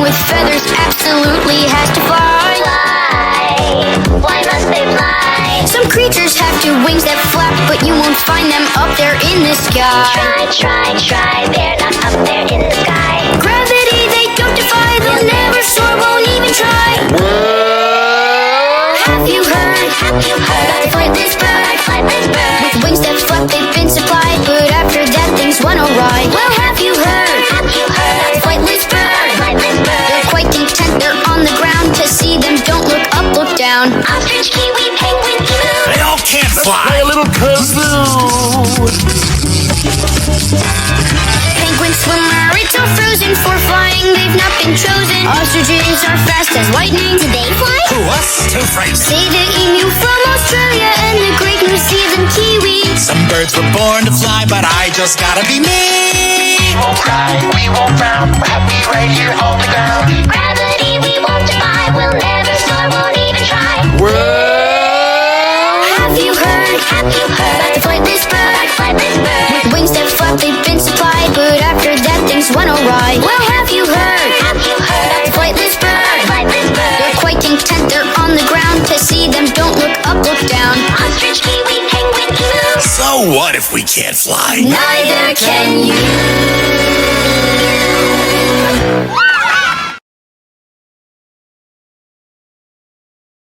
with feathers absolutely has to fly. Why must they fly? Some creatures have two wings that flap, but you won't find them up there in the sky. Try, they're not up there in the sky. Gravity they don't defy, they'll never soar, won't even try. Have you heard about the flightless bird? With wings that flap, they've been supplied, but after that things went awry. Well, have you heard about the flightless bird? They're quite content, they're on the ground. To see them, don't look up, look down. Ostrich, kiwi, penguin, emu. They all can't fly. Play a little kazoo. Penguin swimmer, it's all frozen for flying, they've not been chosen. Ostriches are fast as lightning. Do they fly? Who, us? Too frozen. Say the emu from Australia and the great New Zealand kiwi. Some birds were born to fly, but I just gotta be me. We won't cry, we won't frown. We're happy right here on the ground. Gravity we won't defy. We'll never soar, won't even try. Have you heard about the flightless bird? With wings that flap, they've been supplied, but after that things went awry. Well, have you heard about the flightless bird? They're quite content, they're on the ground. To see them, don't look up, look down. Ostrich, kiwi, penguin, emu. So what if we can't fly? Neither can you.